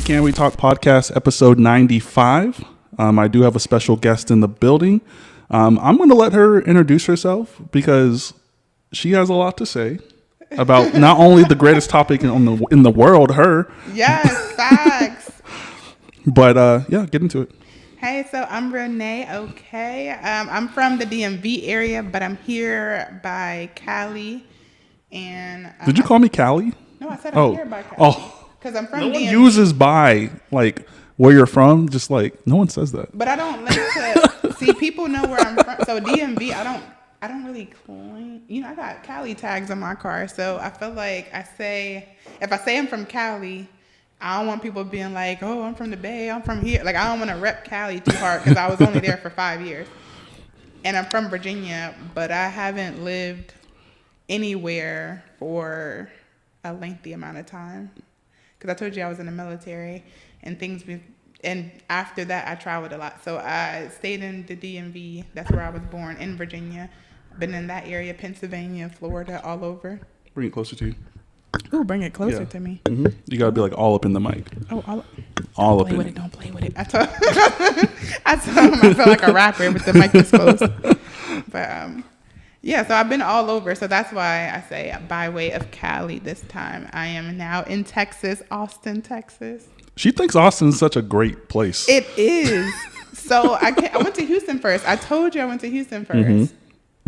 Can We Talk podcast, episode 95. I do have a special guest in the building. I'm going to let her introduce herself because she has a lot to say about not only the greatest topic in the world, her. Yes, facts. But yeah, get into it. Hey, so I'm Renee, okay? I'm from the DMV area, but I'm here by Cali. And Did you call me Cali? No, I said I'm here by Cali. Oh. Because I'm from No DMV. one uses by, like, where you're from. Just like, no one says that. But I don't like to see people know where I'm from. So DMV, I don't really claim. You know, I got Cali tags on my car, so I feel like if I say I'm from Cali, I don't want people being like, oh, I'm from the Bay, I'm from here. Like, I don't want to rep Cali too hard because I was only there for 5 years. And I'm from Virginia, but I haven't lived anywhere for a lengthy amount of time. Because I told you I was in the military and after that I traveled a lot. So I stayed in the DMV. That's where I was born, in Virginia. Been in that area, Pennsylvania, Florida, all over. Bring it closer to you. Ooh, bring it closer to me. Mm-hmm. You got to be like all up in the mic. Oh, all up in it. Don't play with it. I told him I felt like a rapper with the mic this close. But yeah, so I've been all over. So that's why I say by way of Cali this time. I am now in Texas, Austin, Texas. She thinks Austin's such a great place. It is. So I went to Houston first. I told you I went to Houston first. Mm-hmm.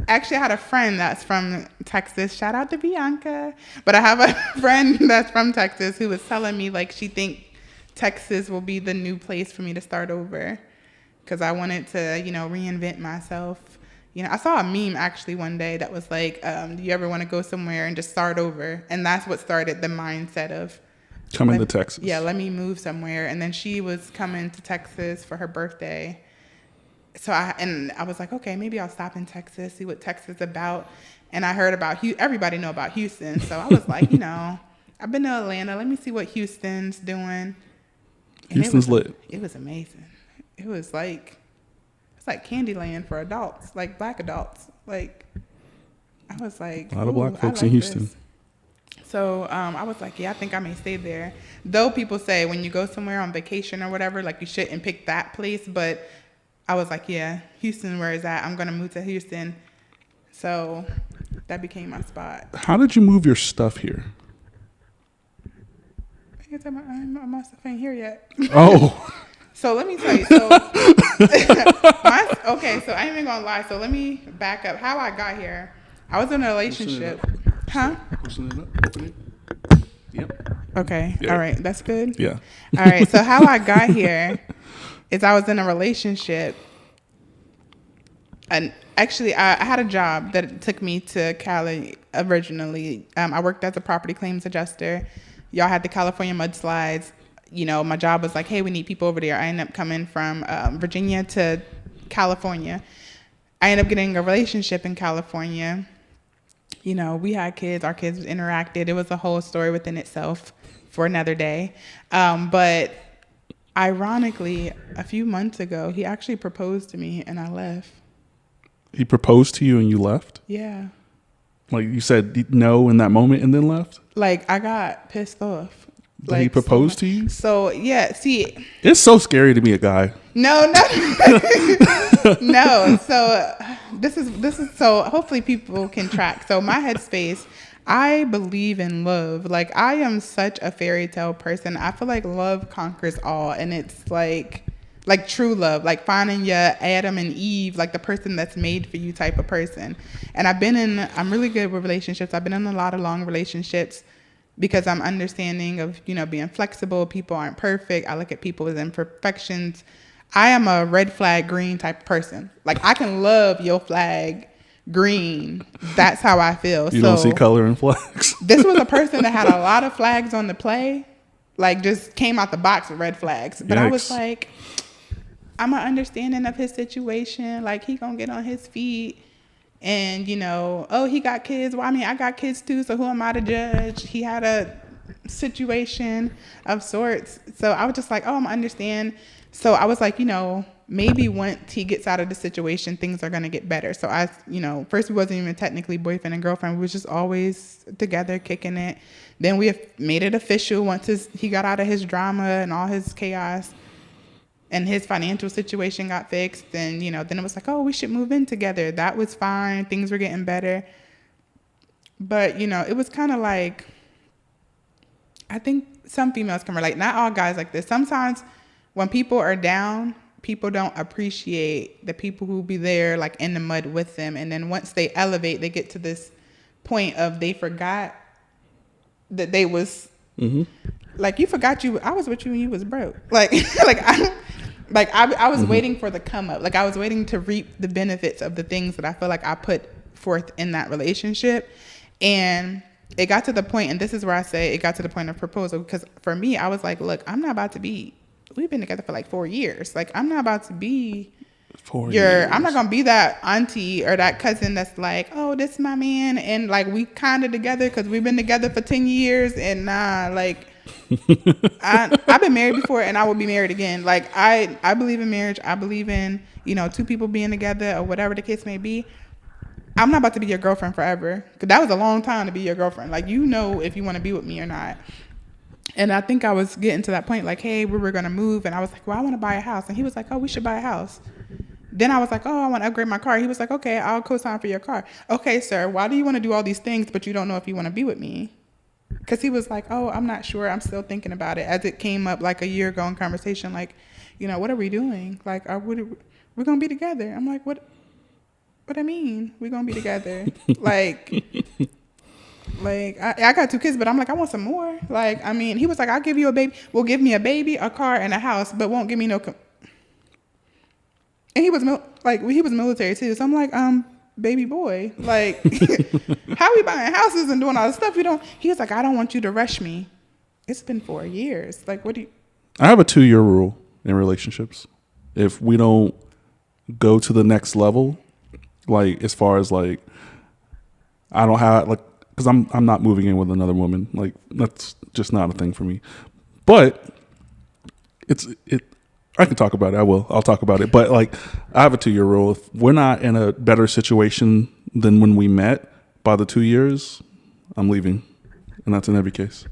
Actually, I had a friend that's from Texas. Shout out to Bianca. But I have a friend that's from Texas who was telling me like she think Texas will be the new place for me to start over because I wanted to, reinvent myself. I saw a meme actually one day that was like, do you ever want to go somewhere and just start over? And that's what started the mindset of coming to Texas. Yeah, let me move somewhere. And then she was coming to Texas for her birthday. So I was like, okay, maybe I'll stop in Texas, see what Texas is about. And I heard about everybody know about Houston. So I was like, I've been to Atlanta. Let me see what Houston's doing. And Houston's lit. It was amazing. It was like, it's like Candyland for adults, like black adults. Like, I was like, a lot of black folks in Houston. This. So I was like, yeah, I think I may stay there. Though people say when you go somewhere on vacation or whatever, like you shouldn't pick that place. But I was like, yeah, Houston, where is that? I'm going to move to Houston. So that became my spot. How did you move your stuff here? My stuff ain't here yet. Oh. So let me tell you. So, okay, so I ain't even going to lie. So let me back up. How I got here, I was in a relationship. Huh? Open it. Yep. Okay. Yeah. All right. That's good? Yeah. All right. So how I got here is I was in a relationship. And actually, I had a job that took me to Cali originally. I worked as a property claims adjuster. Y'all had the California mudslides. My job was like, hey, we need people over there. I ended up coming from Virginia to California. I ended up getting a relationship in California. We had kids. Our kids interacted. It was a whole story within itself for another day. But ironically, a few months ago, he actually proposed to me and I left. He proposed to you and you left? Yeah. Like you said no in that moment and then left? Like I got pissed off. Like he proposed to you? So yeah, see. It's so scary to be a guy. No. No. So this is so hopefully people can track. So my headspace, I believe in love. Like I am such a fairy tale person. I feel like love conquers all, and it's like true love, like finding your Adam and Eve, like the person that's made for you type of person. And I'm really good with relationships. I've been in a lot of long relationships because I'm understanding of, being flexible. People aren't perfect. I look at people as imperfections. I am a red flag green type of person. Like I can love your flag green. That's how I feel. You don't see color in flags. This was a person that had a lot of flags on the play, like just came out the box with red flags. But Yikes. I was like, I'm an understanding of his situation. Like he gonna get on his feet and, he got kids. Well, I mean, I got kids too. So who am I to judge? He had a situation of sorts. So I was just like, oh, I'm understand. So I was like, maybe once he gets out of the situation, things are going to get better. So first we wasn't even technically boyfriend and girlfriend. We was just always together kicking it. Then we have made it official once he got out of his drama and all his chaos and his financial situation got fixed. And, then it was like, oh, we should move in together. That was fine. Things were getting better. But, it was kind of like, I think some females can relate. Not all guys like this. Sometimes when people are down, people don't appreciate the people who be there like in the mud with them. And then once they elevate, they get to this point of they forgot that they was like, you forgot I was with you when you was broke. Like, I was waiting for the come up. Like I was waiting to reap the benefits of the things that I feel like I put forth in that relationship. And it got to the point, and this is where I say it got to the point of proposal, because for me, I was like, look, we've been together for like 4 years. Like, I'm not about to be I'm not going to be that auntie or that cousin that's like, oh, this is my man. And like, we kind of together because we've been together for 10 years. And like, I've been married before and I will be married again. Like, I believe in marriage. I believe in, two people being together or whatever the case may be. I'm not about to be your girlfriend forever. Because that was a long time to be your girlfriend. Like, if you want to be with me or not. And I think I was getting to that point, like, hey, we were going to move. And I was like, well, I want to buy a house. And he was like, oh, we should buy a house. Then I was like, oh, I want to upgrade my car. He was like, okay, I'll co-sign for your car. Okay, sir, why do you want to do all these things, but you don't know if you want to be with me? Because he was like, oh, I'm not sure. I'm still thinking about it. As it came up like a year ago in conversation, like, what are we doing? Like, we're going to be together. I'm like, what I mean? We're going to be together. Like, I got 2 kids, but I'm like, I want some more. Like, I mean, he was like, I'll give you a baby. Well, give me a baby, a car, and a house, but won't give me no. And he was military too. So I'm like, baby boy, like, how we buying houses and doing all this stuff? He was like, I don't want you to rush me. It's been 4 years. Like, what do you? I have a 2-year rule in relationships. If we don't go to the next level, like as far as like, I don't have like, because I'm not moving in with another woman. Like that's just not a thing for me. But I can talk about it. I'll talk about it. But like, I have a 2-year rule. If we're not in a better situation than when we met by the 2 years, I'm leaving. And that's in every case.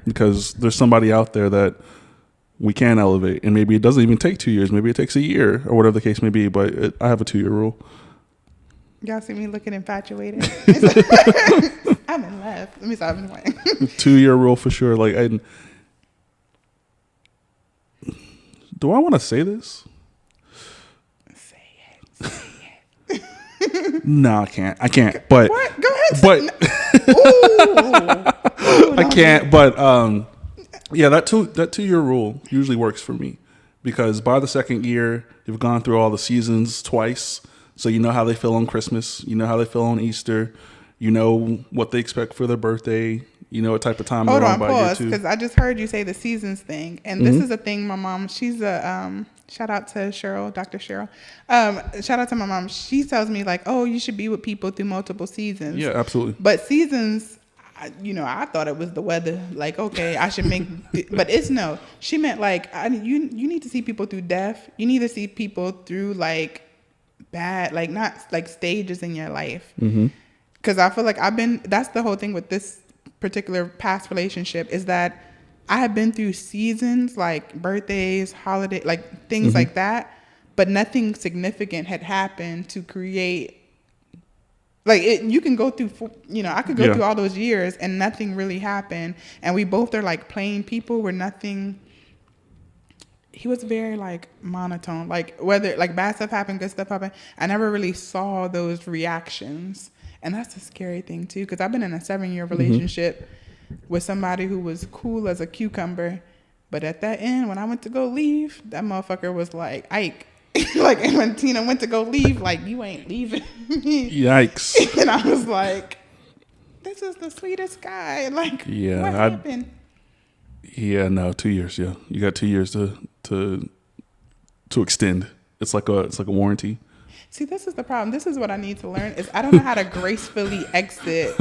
Because there's somebody out there that we can elevate. And maybe it doesn't even take 2 years. Maybe it takes a year or whatever the case may be. But I have a 2-year rule. Y'all see me looking infatuated? I'm in love. Let me stop anyway. 2-year rule for sure. Like, do I want to say this? Say it. No, I can't. But what? Go ahead. But I can't. But yeah, that 2-year rule usually works for me because by the 2nd year, you've gone through all the seasons twice, so you know how they feel on Christmas, you know how they feel on Easter, you know what they expect for their birthday. You know what type of time they're on by year 2. Because I just heard you say the seasons thing. And this is a thing my mom, she's a, shout out to Cheryl, Dr. Cheryl. Shout out to my mom. She tells me like, oh, you should be with people through multiple seasons. Yeah, absolutely. But seasons, I thought it was the weather. Like, okay, I should make, but it's no. She meant like, you need to see people through death. You need to see people through like bad, like not like stages in your life. Because I feel like that's the whole thing with this particular past relationship is that I have been through seasons like birthdays, holiday, like things like that, but nothing significant had happened to create like it. You can go through, I could go through all those years and nothing really happened. And we both are like plain people where nothing, he was very like monotone, like whether like bad stuff happened, good stuff happened. I never really saw those reactions. And that's a scary thing, too, because I've been in a 7-year relationship with somebody who was cool as a cucumber. But at that end, when I went to go leave, that motherfucker was like, Ike. Like, and when Tina went to go leave, like, you ain't leaving me. Yikes. And I was like, this is the sweetest guy. Like, what happened? Yeah, no, 2 years, yeah. You got 2 years to extend. It's like a warranty. See, this is the problem. This is what I need to learn is I don't know how to gracefully exit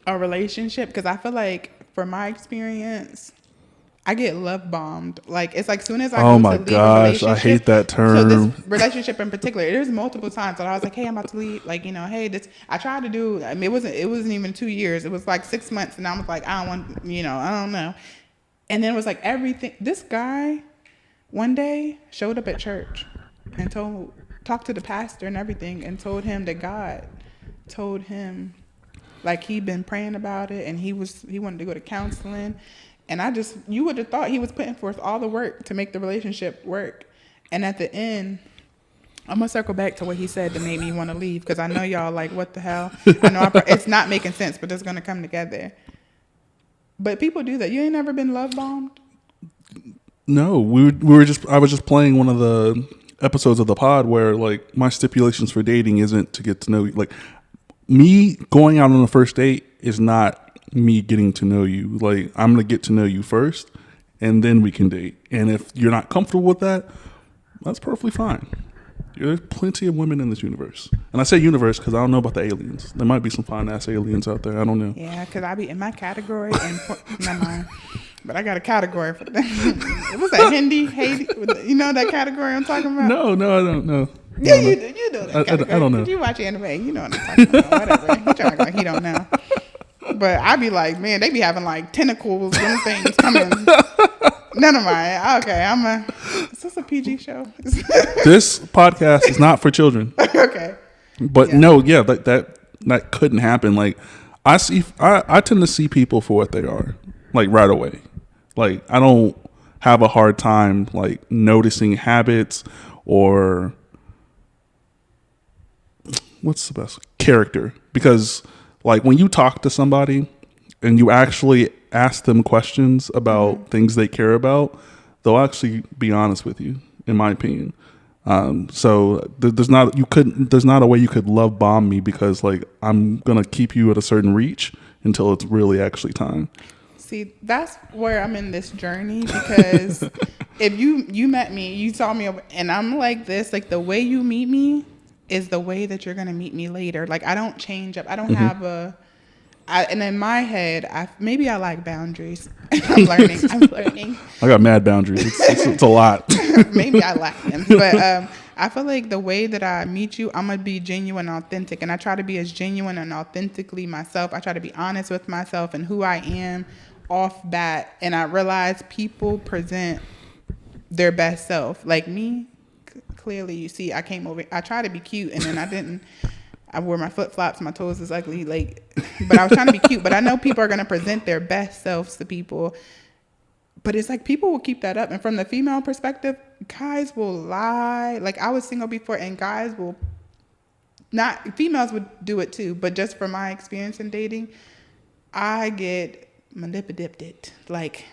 a relationship because I feel like from my experience, I get love bombed. Like, it's like soon as I Oh go my to leave a gosh, I relationship. hate that So this term. relationship in particular, there's multiple times that I was like, hey, I'm about to leave. Like, hey, this, I tried to do, I mean, it wasn't even 2 years. It was like 6 months. And I was like, I don't want, I don't know. And then it was like everything. This guy one day showed up at church and talked to the pastor and everything and told him that God told him, like, he'd been praying about it and he wanted to go to counseling. And you would have thought he was putting forth all the work to make the relationship work. And at the end, I'm going to circle back to what he said that made me want to leave, because I know y'all like, what the hell? I know it's not making sense, but it's going to come together. But people do that. You ain't never been love bombed? No, I was just playing one of the episodes of the pod where like my stipulations for dating isn't to get to know you. Like me going out on a first date is not me getting to know you. Like I'm going to get to know you first and then we can date. And if you're not comfortable with that, that's perfectly fine. There's plenty of women in this universe. And I say universe because I don't know about the aliens. There might be some fine ass aliens out there. I don't know. Yeah, because I be in my category and never mind. But I got a category for that. What's that, Hindi? Haiti? You know that category I'm talking about? No, I don't know. Yeah, you do. You know that category. I don't know. You watch anime. You know what I'm talking about. Whatever. He trying to act like he don't know. But I be like, man, they be having like tentacles and things coming. Never mind. Okay, is this a PG show? This podcast is not for children. Okay. But Yeah. no, yeah, that couldn't happen. Like I tend to see people for what they are, like right away. Like I don't have a hard time like noticing habits or what's the best character, because like when you talk to somebody and you actually ask them questions about things they care about, they'll actually be honest with you, in my opinion. So there's not a way you could love bomb me because like I'm gonna keep you at a certain reach until it's really actually time. See, that's where I'm in this journey, because if you met me, you saw me, and I'm like this, like the way you meet me is the way that you're gonna meet me later. Like I don't change up. I don't have and in my head, maybe I like boundaries. I'm learning. I got mad boundaries. It's a lot. Maybe I lack them, but I feel like the way that I meet you, I'm gonna be genuine and authentic, and I try to be as genuine and authentically myself. I try to be honest with myself and who I am off bat, and I realize people present their best self. Like me, clearly, you see, I tried to be cute, and then I didn't. I wore my flip flops, my toes is ugly, like, but I was trying to be cute. But I know people are gonna present their best selves to people. But it's like people will keep that up. And from the female perspective, guys will lie. Like I was single before, and guys will not, females would do it too. But just from my experience in dating, I get manipulated. Like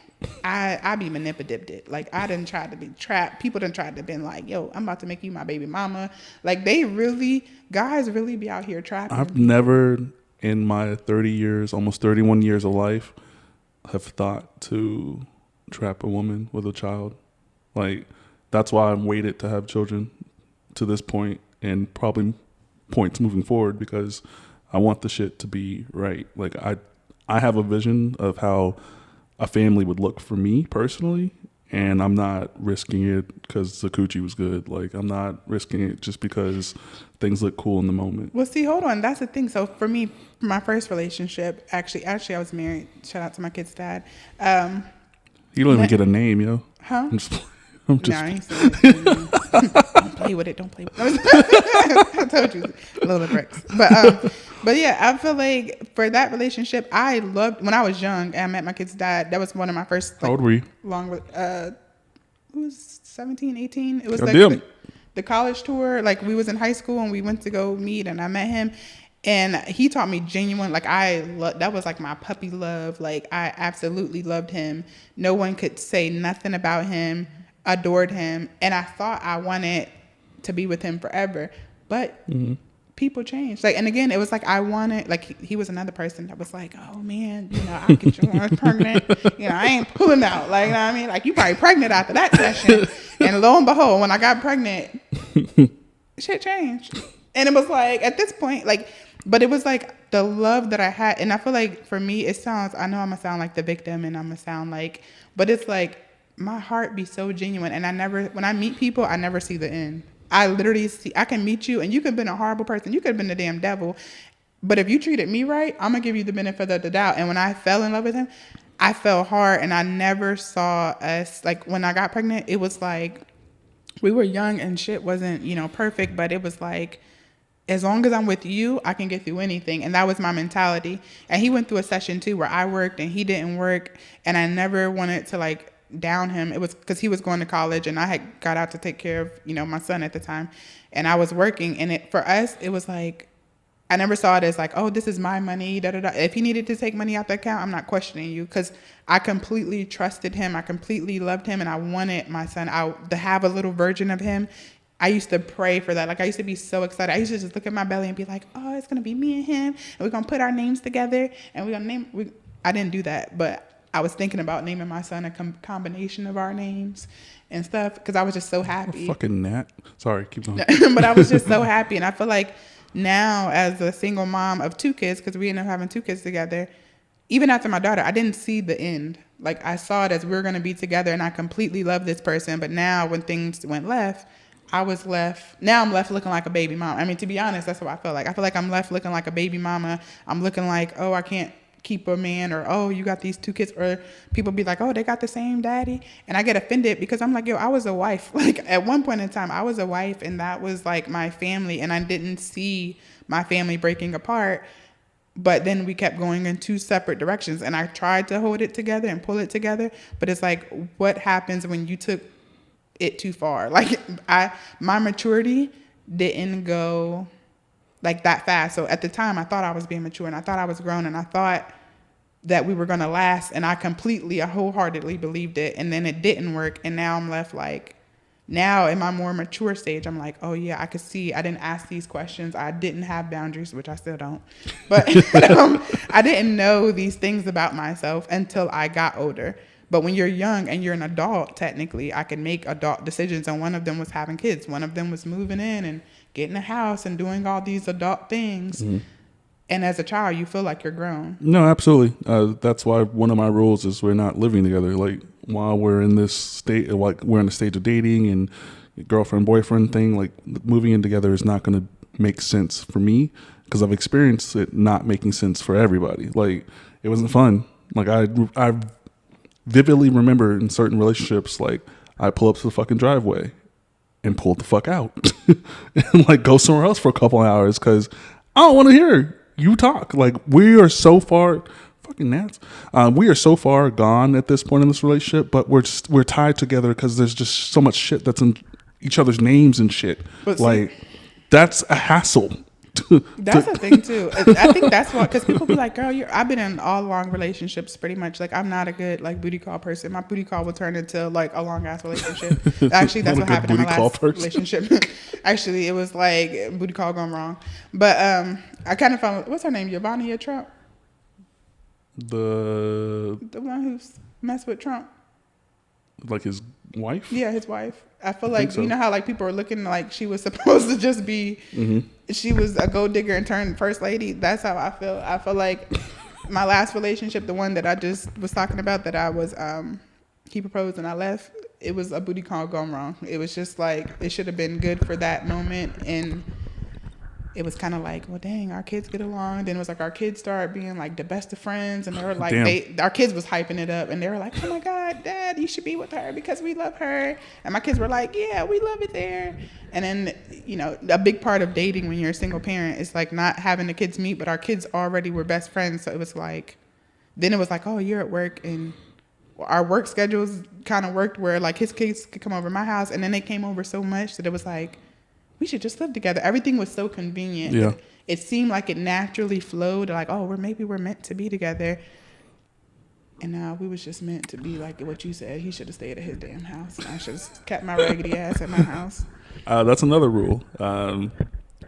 I be manipulated. Like I done tried to be trapped. People done tried to been like, yo, I'm about to make you my baby mama. Like guys really be out here trapping. I've never in my 30 years, almost 31 years of life, have thought to trap a woman with a child. Like that's why I'm waited to have children to this point, and probably points moving forward, because I want the shit to be right. Like I have a vision of how a family would look for me personally, and I'm not risking it because the coochie was good. Like I'm not risking it just because things look cool in the moment. Well, see, hold on. That's the thing. So for me, my first relationship, actually I was married. Shout out to my kid's dad. You don't even get a name, yo. Huh? I'm just I ain't saying it. Don't play with it. Don't play with it. I told you, little bricks. But yeah, I feel like for that relationship, I loved, when I was young and I met my kid's dad, that was one of my first, like, how old were you? it was 17, 18. It was God like damn. the college tour. Like we was in high school and we went to go meet, and I met him. And he taught me genuine, like that was like my puppy love. Like I absolutely loved him. No one could say nothing about him. Adored him. And I thought I wanted to be with him forever. But people change. Like, and again, it was like I wanted, like he was another person that was like, oh man, I'll get you one pregnant. I ain't pulling out. Like, you know what I mean? Like you probably pregnant after that session. And lo and behold, when I got pregnant, shit changed. And it was like, at this point, like, but it was like, the love that I had, and I feel like for me, it sounds, I know I'm gonna sound like the victim and I'm gonna sound like, but it's like my heart be so genuine. And when I meet people, I never see the end. I literally see, I can meet you and you could have been a horrible person. You could have been the damn devil. But if you treated me right, I'm gonna give you the benefit of the doubt. And when I fell in love with him, I fell hard, and I never saw us, like when I got pregnant, it was like we were young and shit wasn't, perfect, but it was like, as long as I'm with you, I can get through anything. And that was my mentality. And he went through a session too where I worked and he didn't work. And I never wanted to like down him. It was because he was going to college and I had got out to take care of, my son at the time. And I was working. And for us, it was like, I never saw it as like, oh, this is my money, da da da. If he needed to take money out the account, I'm not questioning you, because I completely trusted him. I completely loved him, and I wanted my son to have a little version of him. I used to pray for that. Like, I used to be so excited. I used to just look at my belly and be like, oh, it's gonna be me and him, and we're gonna put our names together, and we're gonna name. I didn't do that, but I was thinking about naming my son a combination of our names and stuff, because I was just so happy. Fucking Nat. Sorry, keep going. But I was just so happy, and I feel like now, as a single mom of 2 kids, because we ended up having 2 kids together, even after my daughter, I didn't see the end. Like, I saw it as we were going to be together, and I completely love this person. But now, when things went left, I was left. Now I'm left looking like a baby mom. I mean, to be honest, that's what I feel like. I feel like I'm left looking like a baby mama. I'm looking like, oh, I can't keep a man, or oh, you got these 2 kids, or people be like, oh, they got the same daddy, and I get offended because I'm like, yo, I was a wife. Like, at one point in time, I was a wife, and that was like my family, and I didn't see my family breaking apart. But then we kept going in 2 separate directions, and I tried to hold it together and pull it together, but it's like, what happens when you took it too far? Like, my maturity didn't go like that fast. So at the time, I thought I was being mature, and I thought I was grown, and I thought that we were going to last, and I wholeheartedly believed it, and then it didn't work, and now I'm left like, now in my more mature stage, I'm like, oh yeah, I could see I didn't ask these questions. I didn't have boundaries, which I still don't, but I didn't know these things about myself until I got older. But when you're young and you're an adult, technically, I can make adult decisions, and one of them was having kids. One of them was moving in and getting a house and doing all these adult things. Mm-hmm. And as a child, you feel like you're grown. No, absolutely. That's why one of my rules is we're not living together. Like, while we're in this state, like we're in the stage of dating and girlfriend, boyfriend thing, like moving in together is not going to make sense for me, because I've experienced it not making sense for everybody. Like, it wasn't fun. Like, I vividly remember in certain relationships, like, I pull up to the fucking driveway and pull the fuck out and like go somewhere else for a couple hours because I don't want to hear you talk. Like, we are so far, fucking gnats. We are so far gone at this point in this relationship, but we're tied together because there's just so much shit that's in each other's names and shit. But like, that's a hassle. That's a thing too. I think that's what, because people be like, girl, I've been in all long relationships pretty much. Like, I'm not a good like booty call person. My booty call will turn into like a long ass relationship. Actually, that's what happened in my last relationship. Actually, it was like booty call gone wrong. But I kind of found, what's her name, Yvonne Trump, the one who's messed with Trump, like his wife. Yeah, his wife. I feel like, so. You know how like people are looking like she was supposed to just be, she was a gold digger and turned first lady. That's how I feel. I feel like my last relationship, the one that I just was talking about, that I was, he proposed and I left, it was a booty call gone wrong. It was just like, it should have been good for that moment. And it was kind of like, well, dang, our kids get along. Then it was like our kids started being like the best of friends, and they were like, our kids was hyping it up, and they were like, oh my God, Dad, you should be with her because we love her. And my kids were like, yeah, we love it there. And then, you know, a big part of dating when you're a single parent is like not having the kids meet, but our kids already were best friends. So it was like, then it was like, oh, you're at work, and our work schedules kind of worked where like his kids could come over to my house, and then they came over so much that it was like, we should just live together. Everything was so convenient. Yeah. It seemed like it naturally flowed. Like, oh, maybe we're meant to be together. And we was just meant to be like what you said. He should have stayed at his damn house, and I should have kept my raggedy ass at my house. That's another rule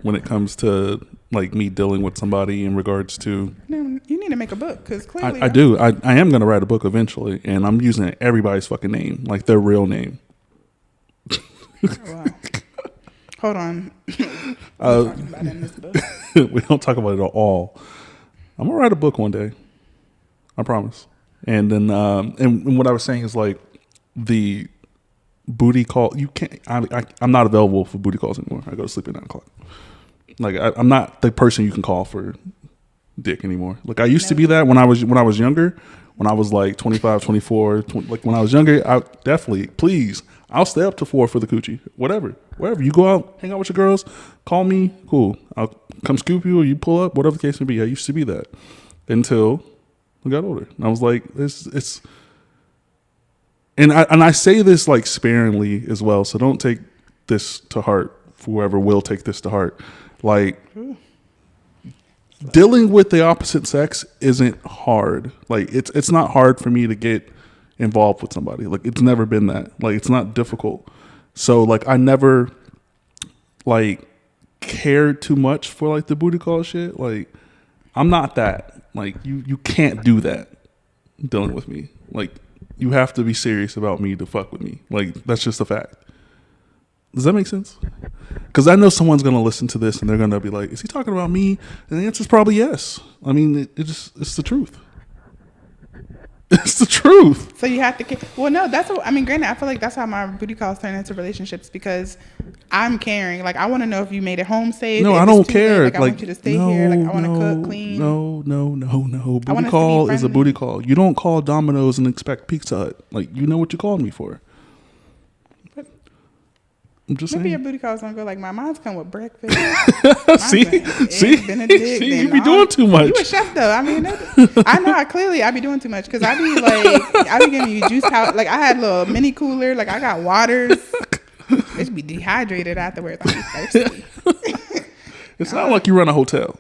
when it comes to like me dealing with somebody in regards to. You need to make a book, because clearly I do. I am going to write a book eventually, and I'm using everybody's fucking name, like their real name. Wow. Hold on. Talking about in this book. We don't talk about it at all. I'm gonna write a book one day. I promise. And then, and what I was saying is like the booty call. You can't. I'm not available for booty calls anymore. I go to sleep at 9 o'clock. Like I'm not the person you can call for dick anymore. Like I used to be that when I was younger. When I was like 25, 24, like when I was younger, I definitely, please, I'll stay up to 4 for the coochie. Whatever. Wherever. You go out, hang out with your girls, call me, cool. I'll come scoop you or you pull up, whatever the case may be. I used to be that until I got older. And I was like, it's and I say this like sparingly as well, so don't take this to heart. Whoever will take this to heart. Like dealing with the opposite sex isn't hard. Like it's not hard for me to get involved with somebody. Like it's never been that. Like it's not difficult. So like I never like cared too much for like the booty call shit. Like I'm not that. Like you can't do that dealing with me. Like you have to be serious about me to fuck with me. Like that's just a fact. Does that make sense? Because I know someone's going to listen to this and they're going to be like, is he talking about me? And the answer is probably yes. I mean, it's the truth. It's the truth. So you have to, well, no, that's what, I mean, granted, I feel like that's how my booty calls turn into relationships because I'm caring. Like, I want to know if you made it home safe. No, I don't care. Like, I want you to stay here. Like, I want to cook, clean. No. Booty call is a booty call. You don't call Domino's and expect Pizza Hut. Like, you know what you called me for. I'm just maybe saying. your booty calls don't go like my mom's come with breakfast. See, Benedict, you be doing too much. You a chef though. I mean, I know. I be doing too much because I be like, I be giving you juice out. Like I had a little mini cooler. Like I got waters. It should be dehydrated afterwards. I'm thirsty. It's not like you run a hotel.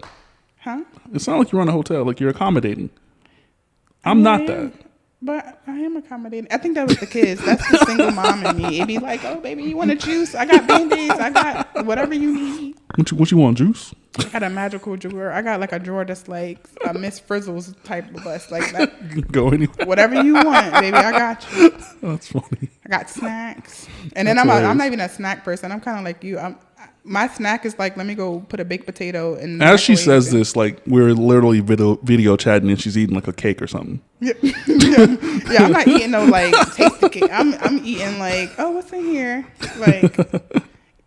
Huh? It's not like you run a hotel. Like you're accommodating. I'm not that. But I am accommodating. I think that was the kids. That's the single mom in me. It'd be like, oh, baby, you want a juice? I got Band-Aids. I got whatever you need. What you want, juice? I got a magical drawer. I got like a drawer that's like a Miss Frizzle's type of bus. Like that. You can go anywhere. Whatever you want, baby, I got you. That's funny. I got snacks. And then I'm not even a snack person. I'm kind of like you. My snack is like, let me go put a baked potato in the As she says and, this, like we're literally video chatting and she's eating like a cake or something. Yeah, I'm not eating no like tasty cake. I'm eating like, oh, what's in here? Like,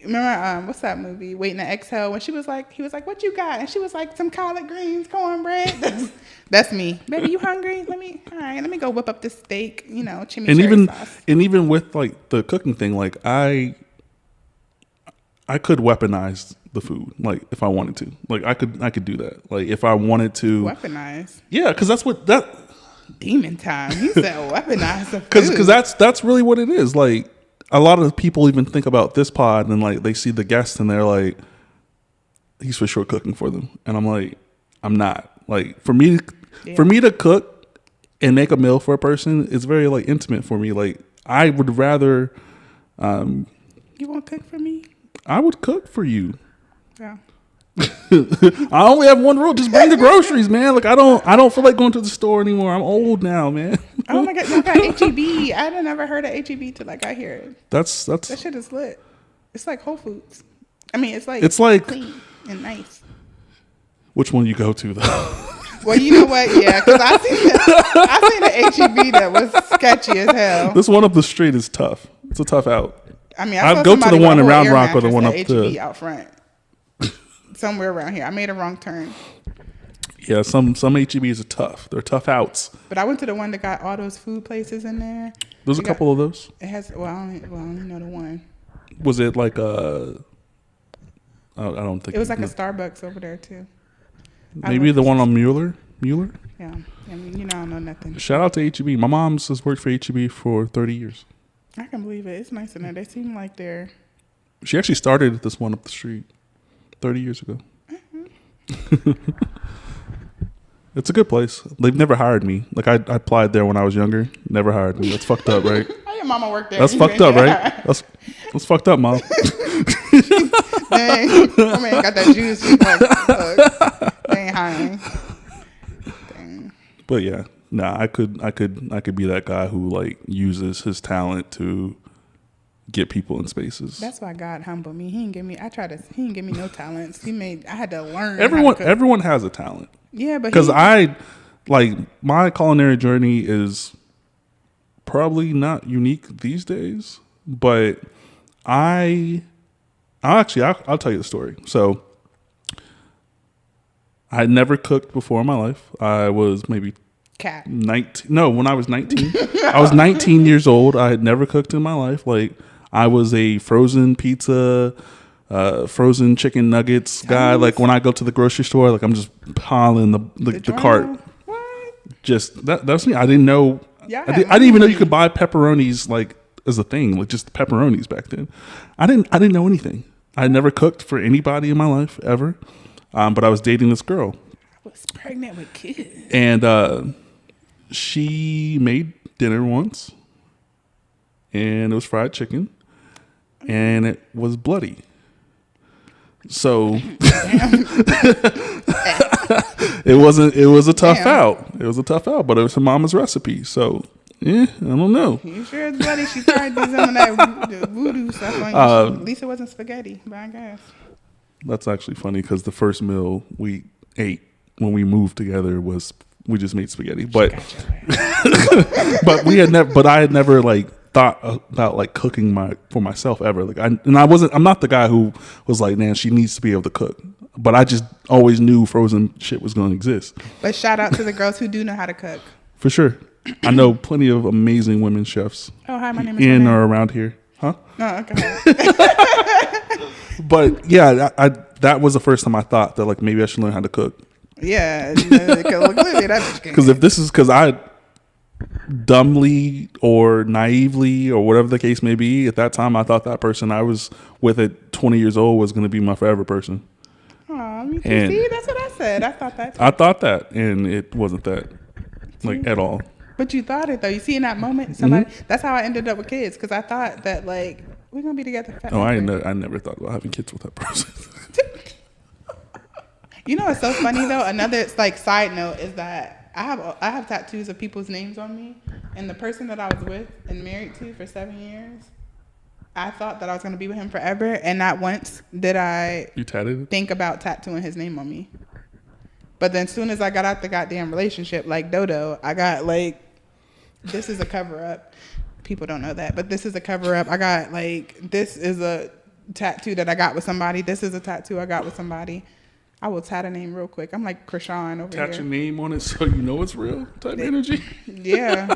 remember what's that movie? Waiting to Exhale when he was like, what you got? And she was like, some collard greens, cornbread. That's me, baby. You hungry? Let me go whip up this steak. You know, chimichurri sauce. And even with like the cooking thing, like I could weaponize the food, like if I wanted to. Like I could do that. Like if I wanted to weaponize. Yeah, because that's what that demon time. He said weaponize the food. Because that's really what it is. Like a lot of people even think about this pod and like they see the guest and they're like, he's for sure cooking for them, and I'm like, I'm not. Like for me to cook and make a meal for a person is very like intimate for me. Like I would rather. You won't cook for me? I would cook for you. Yeah. I only have one rule: just bring the groceries, man. Like I don't feel like going to the store anymore. I'm old now, man. Oh my god, y'all got HEB. I had never heard of HEB till like I hear it. That shit is lit. It's like Whole Foods. I mean, it's like clean and nice. Which one you go to though? Well, you know what? Yeah, because I seen the HEB that was sketchy as hell. This one up the street is tough. It's a tough out. I mean, I'd go to the one in Round Rock or the one up the HEB out front, somewhere around here. I made a wrong turn. Yeah, some HEBs are tough. They're tough outs. But I went to the one that got all those food places in there. There's a couple of those. It has. Well, I only know the one. Was it like a? I don't think it was like a Starbucks over there too. Maybe the one on Mueller. Yeah, I mean, I don't know nothing. Shout out to HEB. My mom's has worked for HEB for 30 years. I can believe it. It's nice in there. They seem like they're. She actually started at this one up the street 30 years ago. Mm-hmm. It's a good place. They've never hired me. Like I applied there when I was younger. Never hired me. That's fucked up, right? How your mama worked there? That's fucked up, right? That's fucked up, mom. Dang, my man got that juice. Like, they ain't hiring. Dang. But yeah. Nah, I could be that guy who like uses his talent to get people in spaces. That's why God humbled me. He didn't give me no talents. I had to learn. Everyone has a talent. Yeah, but because I like my culinary journey is probably not unique these days, but I'll tell you the story. So I had never cooked before in my life. I was maybe cat. 19. No, when I was 19, I was 19 years old. I had never cooked in my life. Like I was a frozen pizza, frozen chicken nuggets guy. Like when I go to the grocery store, like I'm just piling the cart. What? Just that's me. I didn't know. Yeah, I didn't even know you could buy pepperonis like as a thing, like just pepperonis back then. I didn't know anything. I had never cooked for anybody in my life ever, but I was dating this girl. I was pregnant with kids, and she made dinner once, and it was fried chicken, and it was bloody. So it wasn't. It was a tough out. It was a tough out, but it was her mama's recipe. So I don't know. You sure it's bloody? She tried to do some of that voodoo stuff on you. At least it wasn't spaghetti, but I guess. That's actually funny because the first meal we ate when we moved together was we just made spaghetti, but but we had never. But I had never like thought about like cooking for myself ever. Like I'm not the guy who was like, man, she needs to be able to cook. But I just always knew frozen shit was going to exist. But shout out to the girls who do know how to cook. For sure. I know plenty of amazing women chefs. Oh, hi, my name is in Renee. or around here. Huh? Oh, okay. But yeah, that was the first time I thought that like maybe I should learn how to cook. Yeah. Because because I dumbly or naively or whatever the case may be, at that time I thought that person I was with at 20 years old was going to be my forever person. Oh, me too. See, that's what I said. I thought that too. I thought that, and it wasn't that, like, at all. But you thought it though. You see, in that moment, somebody. That's how I ended up with kids, because I thought that like we're gonna be together forever. Oh, I never thought about having kids with that person. You know what's so funny though? Another like side note is that I have tattoos of people's names on me, and the person that I was with and married to for 7 years, I thought that I was gonna be with him forever, and not once did I think about tattooing his name on me. But then as soon as I got out the goddamn relationship, like Dodo, I got like, this is a cover up. People don't know that, but this is a cover up. I got like, this is a tattoo that I got with somebody. This is a tattoo I got with somebody. I will tat a name real quick. I'm like Krishan over here. Tat your name on it so you know it's real type energy. Yeah.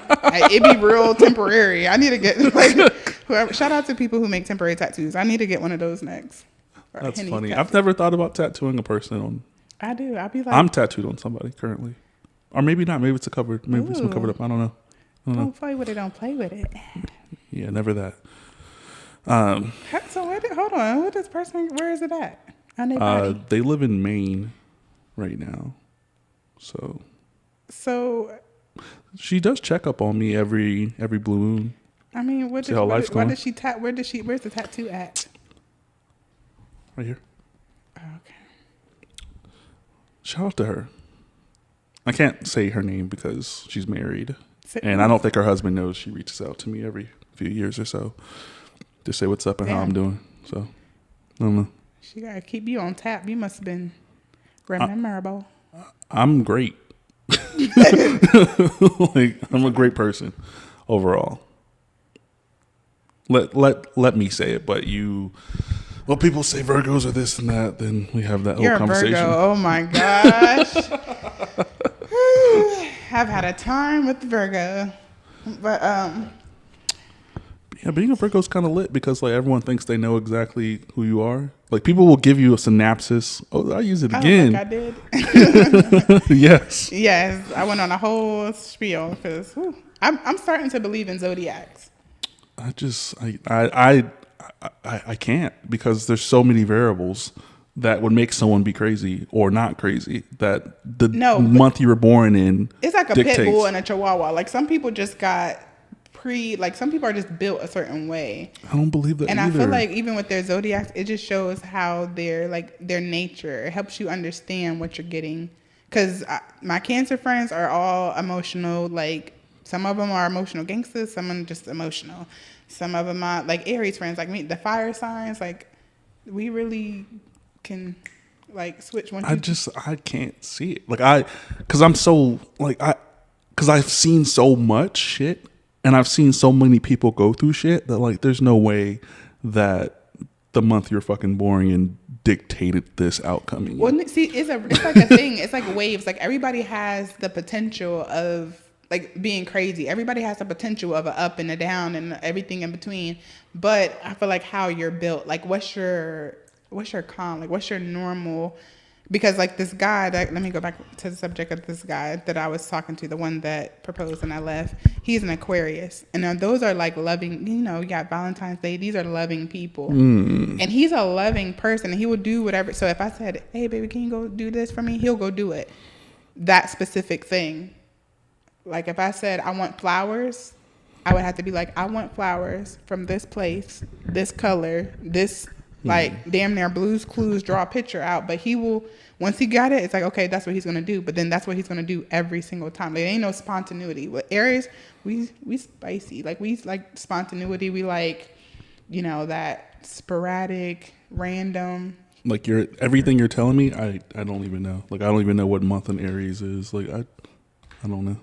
It be real temporary. I need to get like, whoever. Shout out to people who make temporary tattoos. I need to get one of those next. That's funny. Tattoo. I've never thought about tattooing a person on. I do. I'll be like, I'm tattooed on somebody currently, or maybe not. Maybe it's a covered. Maybe it's been covered up. I don't know. Don't play with it. Don't play with it. Yeah, never that. So hold on. Who this person? Where is it at? They live in Maine right now. So she does check up on me every blue moon. I mean, where's the tattoo at? Right here. Oh, okay. Shout out to her. I can't say her name because she's married. And I don't think her husband knows. She reaches out to me every few years or so to say what's up and how I'm doing. So, I don't know. She got to keep you on tap. You must have been memorable. I'm great. Like, I'm a great person overall. Let me say it, but well, people say Virgos are this and that, then we have that whole conversation. You're a Virgo. Oh my gosh. I've had a time with Virgo. But yeah, being a Virgo is kind of lit because like everyone thinks they know exactly who you are. Like people will give you a synopsis. Oh, I use it again. I did. Yes. Yes, I went on a whole spiel because I'm starting to believe in zodiacs. I can't because there's so many variables that would make someone be crazy or not crazy. That the month you were born in, it's like a pit bull and a chihuahua. Like some people just got some people are just built a certain way. I don't believe that and either. I feel like even with their zodiacs, it just shows how their nature. It helps you understand what you're getting. Because my Cancer friends are all emotional. Like some of them are emotional gangsters. Some of them just emotional. Some of them are like Aries friends, like me, the fire signs. Like we really can Like switch one. I can't see it. Because I'm so because I've seen so much shit, and I've seen so many people go through shit that like there's no way that the month you're fucking born and dictated this outcome. Well, see, it's like a thing. It's like waves. Like everybody has the potential of like being crazy. Everybody has the potential of an up and a down and everything in between. But I feel like how you're built. Like what's your calm? Like what's your normal? Because like this guy that, let me go back to the subject of this guy that I was talking to, the one that proposed and I left. He's an Aquarius, and now those are like loving. You know, you got Valentine's Day. These are loving people, and he's a loving person, and he will do whatever. So if I said, "Hey, baby, can you go do this for me?" He'll go do it. That specific thing. Like if I said I want flowers, I would have to be like, I want flowers from this place, this color, this. Like damn near Blue's Clues, draw a picture out, but he will, once he got it, it's like, okay, that's what he's gonna do. But then that's what he's gonna do every single time. Like, there ain't no spontaneity. With Aries, we spicy. Like we like spontaneity. We like, you know, that sporadic, random. Like everything you're telling me, I don't even know. Like I don't even know what month in Aries is. Like I don't know.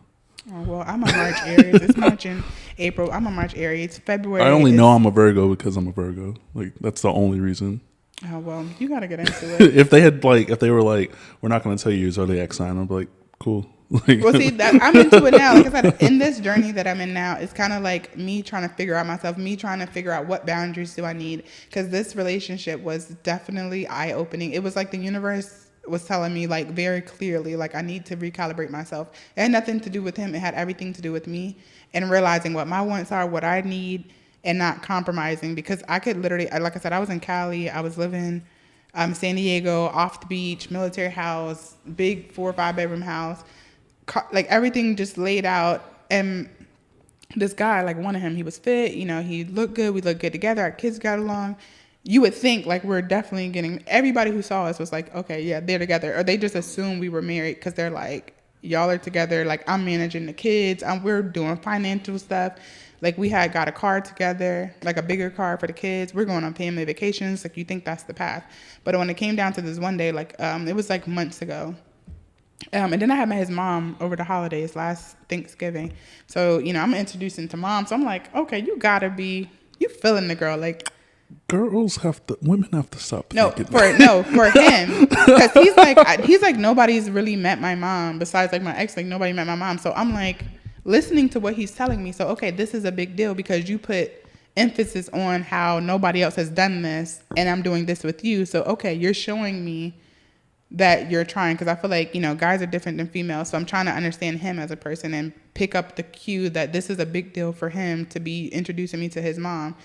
Oh, well, I'm a March Aries. It's March and April. I'm a March Aries. February. I only know I'm a Virgo because I'm a Virgo. Like that's the only reason. Oh well, you gotta get into it. If they were like, we're not going to tell you your zodiac sign, I'm like, cool. Like, well, see, I'm into it now. Like I said, in this journey that I'm in now, it's kind of like me trying to figure out myself, me trying to figure out what boundaries do I need. Because this relationship was definitely eye-opening. It was like the universe was telling me like very clearly, like I need to recalibrate myself. It had nothing to do with him. It had everything to do with me and realizing what my wants are, what I need, and not compromising. Because I could literally, like I said, I was in Cali. I was living San Diego, off the beach, military house, big 4 or 5 bedroom house, like everything just laid out. And this guy, like one of him, he was fit, you know, he looked good. We looked good together. Our kids got along. You would think like we're definitely getting, everybody who saw us was like, okay, yeah, they're together. Or they just assume we were married because they're like, y'all are together. Like I'm managing the kids. We're doing financial stuff. Like we had got a car together, like a bigger car for the kids. We're going on family vacations. Like you think that's the path. But when it came down to this one day, like it was like months ago. And then I had met his mom over the holidays last Thanksgiving. So, you know, I'm introducing to mom. So I'm like, okay, you feeling the girl. Like, women have to stop. For him, because he's like nobody's really met my mom besides like my ex. Like nobody met my mom. So I'm like listening to what he's telling me. So okay, this is a big deal because you put emphasis on how nobody else has done this, and I'm doing this with you. So okay, you're showing me that you're trying, because I feel like, you know, guys are different than females. So I'm trying to understand him as a person and pick up the cue that this is a big deal for him to be introducing me to his mom.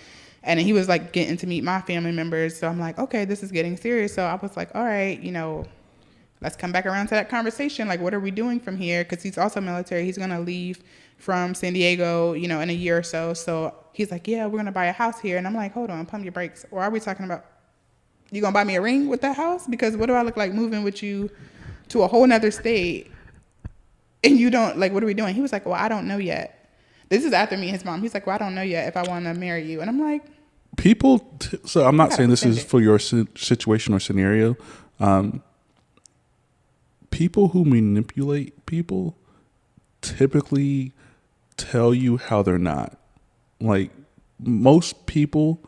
And he was like getting to meet my family members. So I'm like, okay, this is getting serious. So I was like, all right, you know, let's come back around to that conversation. Like, what are we doing from here? Because he's also military. He's going to leave from San Diego, you know, in a year or so. So he's like, yeah, we're going to buy a house here. And I'm like, hold on, pump your brakes. Or are we talking about, you going to buy me a ring with that house? Because what do I look like moving with you to a whole nother state? And you don't, like, what are we doing? He was like, well, I don't know yet. This is after me and his mom. He's like, well, I don't know yet if I want to marry you. And I'm like, so I'm not saying this is for your situation or scenario. People who manipulate people typically tell you how they're not. Like most people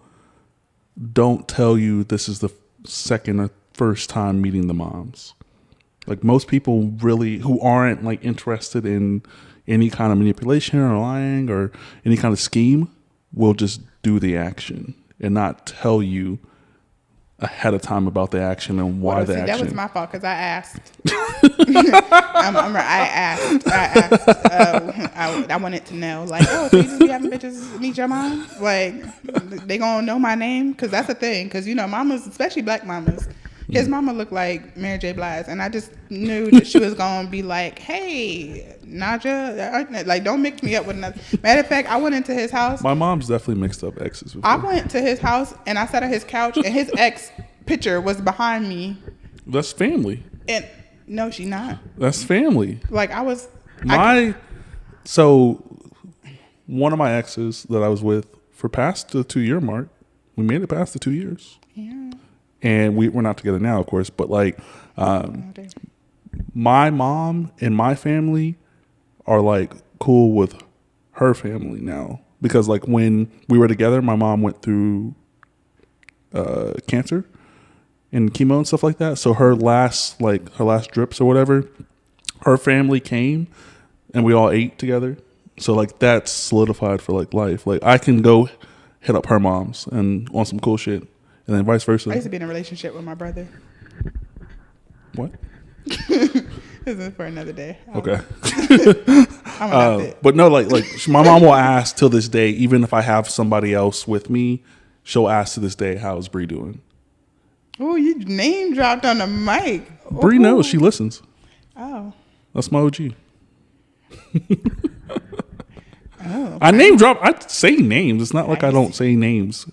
don't tell you this is the second or first time meeting the moms. Like most people really who aren't like interested in any kind of manipulation or lying or any kind of scheme will just do the action and not tell you ahead of time about the action and why the action. That was my fault because I asked. I wanted to know, like, oh, so you just be having bitches meet your mom? Like, they gonna know my name? Because that's the thing. Because, you know, mamas, especially black mamas, his mama looked like Mary J. Blige. And I just knew that she was going to be like, hey, Naja, like, don't mix me up with another. Matter of fact, I went into his house. My mom's definitely mixed up exes before. I went to his house and I sat at his couch and his ex picture was behind me. That's family. And no, she not. That's family. Like I was. So one of my exes that I was with for past the 2-year mark, we made it past the 2 years. Yeah. and we're not together now, of course, but like my mom and my family are like cool with her family now, because like when we were together, my mom went through cancer and chemo and stuff like that. So her last drips or whatever, her family came and we all ate together. So like that's solidified for like life. Like I can go hit up her mom's and on some cool shit, and then vice versa. I used to be in a relationship with my brother. What? This is for another day. Okay. I'm but no, like my mom will ask till this day, even if I have somebody else with me, she'll ask to this day, how's Bree doing? Oh, you name dropped on the mic. Bree knows, she listens. Oh. That's my OG. Oh. I name drop. I say names. It's not like I don't say names.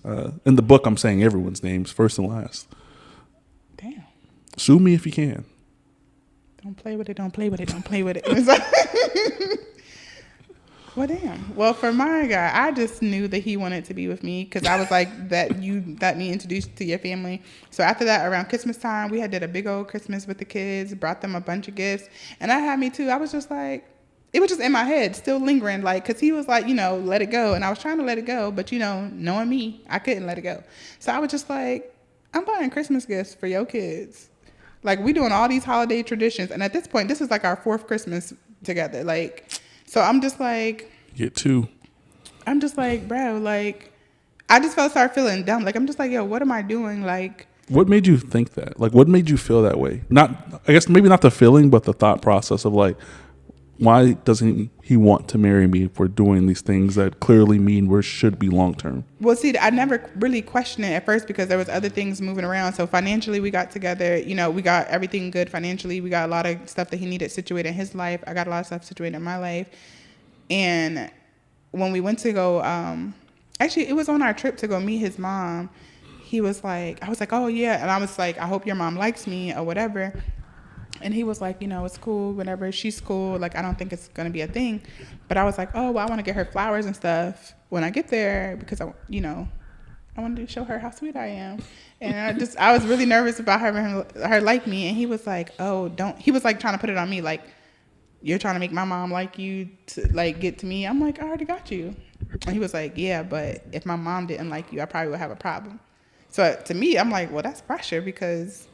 In the book, I'm saying everyone's names first and last. Damn. Sue me if you can. Don't play with it. Don't play with it. Don't play with it. Well, damn. Well, for my guy, I just knew that he wanted to be with me because I was like that. You got me introduced to your family. So after that, around Christmas time, we had did a big old Christmas with the kids. Brought them a bunch of gifts, and I had me too. I was just like, it was just in my head, still lingering, like, because he was like, let it go, and I was trying to let it go, but knowing me, I couldn't let it go. So I was just like, I'm buying Christmas gifts for your kids. Like, we doing all these holiday traditions, and at this point, this is like our 4th Christmas together. Like, so I'm just like, get 2. I'm just like, bro, like, I just start feeling dumb. Like, I'm just like, yo, what am I doing? Like, what made you think that? Like, what made you feel that way? Not, I guess maybe not the feeling, but the thought process of like, why doesn't he want to marry me if we're doing these things that clearly mean we should be long term? Well, see, I never really questioned it at first because there was other things moving around. So financially, we got together. We got everything good financially. We got a lot of stuff that he needed situated in his life. I got a lot of stuff situated in my life. And when we went to go, actually, it was on our trip to go meet his mom. He was like, I was like, oh, yeah. And I was like, I hope your mom likes me or whatever. And he was like, it's cool, whatever. She's cool. Like, I don't think it's going to be a thing. But I was like, oh, well, I want to get her flowers and stuff when I get there because, I wanted to show her how sweet I am. And I was really nervous about her like me. And he was like, oh, don't. He was like trying to put it on me. Like, you're trying to make my mom like you to like get to me. I'm like, I already got you. And he was like, yeah, but if my mom didn't like you, I probably would have a problem. So to me, I'm like, well, that's pressure because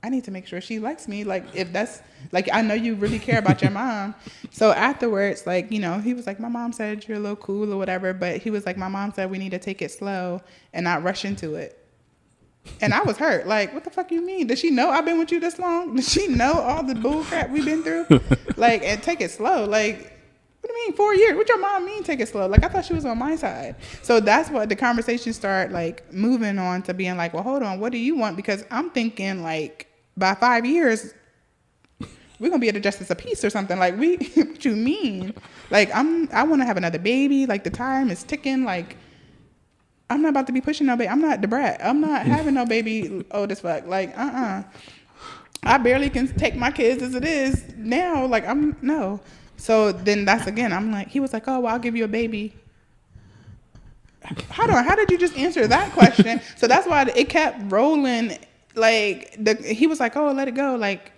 I need to make sure she likes me. Like, if that's, like, I know you really care about your mom. So afterwards, like, he was like, my mom said you're a little cool or whatever. But he was like, my mom said we need to take it slow and not rush into it. And I was hurt. Like, what the fuck you mean? Does she know I've been with you this long? Does she know all the bull crap we've been through? Like, and take it slow. Like, what do you mean 4 years? What your mom mean take it slow? Like, I thought she was on my side. So that's what the conversation started, like, moving on to being like, well, hold on. What do you want? Because I'm thinking, like, by 5 years, we're going to be at a justice of peace or something. Like, what you mean? Like, I want to have another baby. Like, the time is ticking. Like, I'm not about to be pushing no baby. I'm not the brat. I'm not having no baby old as fuck. Like, I barely can take my kids as it is now. Like, no. So then that's, again, I'm like, he was like, oh, well, I'll give you a baby. How did you just answer that question? So that's why it kept rolling. Like, he was like, oh, let it go. Like,